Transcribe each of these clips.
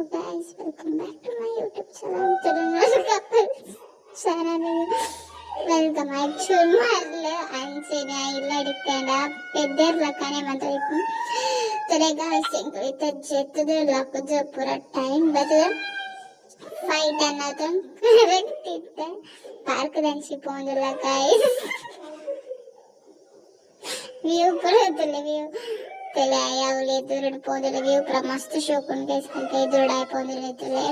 So guys, welcome back to my YouTube channel. Welcome. Actually, anjina illa dikenda pedder lakane mantarikku. Today guys, with jettudu lakkuju pura time badu fight annadum correct itte park danchi pondula guys. View pura view tele ayavle durud pondula view pura mast shokun guys kalke durud ay pondula tele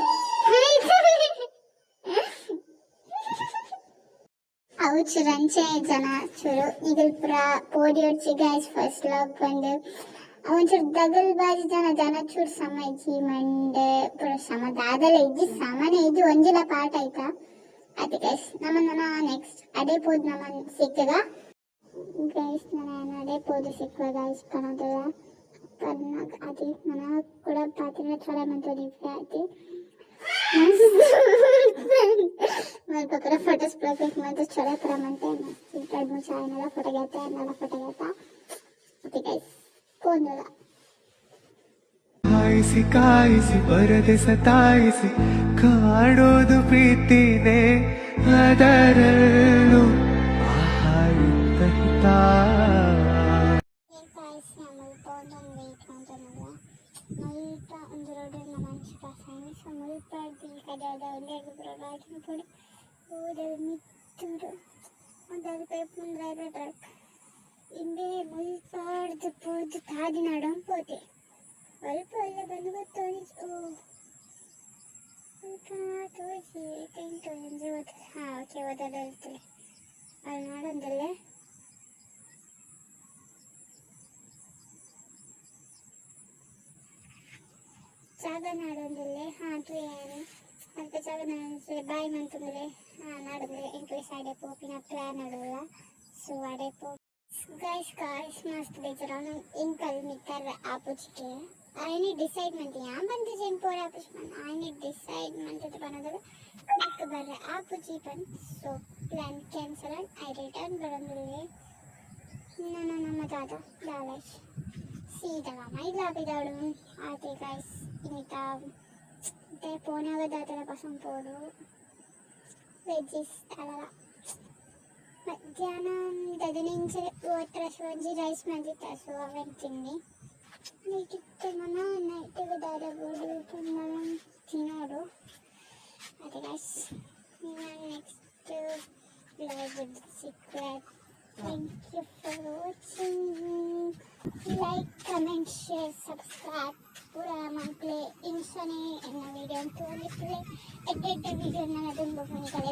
ouch ranche jana churu igil pura podiyorchi guys first love bandu ಅವನ್ ದಗಲ್ ಬಾಜಿ ಜನ ಚೂರು ಸಮ ಇಜ್ಜಿ ಮಂಡೆ ಪುರ ಸಮ ದಾದಲ ಇಜ್ಜಿ ಸಮನೆ ಇಜ್ಜಿ ಒಂಜಿಲ ಪಾಠ ಆಯ್ತಾ ಅದು ಗೈಸ್ ನಮ್ಮನ್ನ ನೆಕ್ಸ್ಟ್ ಅದೇ ಪೋದ್ ನಮ್ಮನ್ ಸಿಕ್ಕದ ಗೈಸ್ ನಾನು ಅದೇ ಪೋದು ಸಿಕ್ಕುವ ಗೈಸ್ ಪನದಲ್ಲ ಪರ್ನಾಗ ಅದಿ ಮನ ಕೂಡ ಪಾತಿನ ಚೊರೆ ಮಂತ ದಿವ್ಯ ಅದಿ मेरे पकड़ा फोटोस प्रोजेक्ट में तो चले पर मनते हैं इधर मुझे आने वाला फोटो गया ओके गाइस कौन होगा ಕಾಯಿಸಿ ಕಾಯಿಸಿ ಬರದೆ ಸತಾಯಿಸಿ ಕಾಡೋದು ಪ್ರೀತಿನೇ ಅದರಲ್ಲೂ ಆಹಾರ ಹಿತ ಮುಲ್ಪಾಡ್ದು ಪೋದು ತಾದಿ ನಡಂ ಪೋತೆ ಅಲ್ಪ ಎಲ್ಲ ಬಂದು ಗೊತ್ತೋಡಿ ತೋರಿಸಿ ಟೆಂಟು ಎಂಜು ಹಾಂ ಓಕೆ ಓದೋದಿರ್ತದೆ ಅಲ್ಲಿ ನಾಡೊಂದಲ್ಲೇ ಜಾಗ ನಾಡೊಂದಲ್ಲೇ ಹಾಂ ಟ್ರೇನು ಅಂತ ಜಾಗ ನಾಡೊಂದಲ್ಲೇ ಬಾಯಿ ಮಂತಂದಲೇ ಹಾಂ ನಾಡೊಂದಲ್ಲೇ ಎಂಟು ಸೈಡೆ ಪೋಪಿನ ಪ್ಲ್ಯಾನ್ ಆಡೋಲ್ಲ ಸೊ ಅಡೆ ಪೋ गाइस मस्त बेचरा इनकल मितर आपुचके आयने डिसाइड मनते या बंदे जेन पोर आपुचमन आयने डिसाइड मनते तो बनदल एक बार आपुची पन सो प्लान कैंसिल आई रिटर्न बरंदले ना मजा आता डालेश सीधा माई लापिदाडू आते गाइस इनिता ते पोनागा दातला पसम पोडू वेजिस अला మధ్యాహ్నం గది నుంచి ఓట్రస్వంజి రైస్ మంచితా సో అవన్నీ తిని నైట్ మన నైట్ దాదాపు మనం తినోడు అదే గైస్ నేను next blog secret thank you for watching like comment share subscribe पूरा मन प्ले इंसाने एना वीडियो तो प्ले एडिट वीडियो ना दुंबो फनी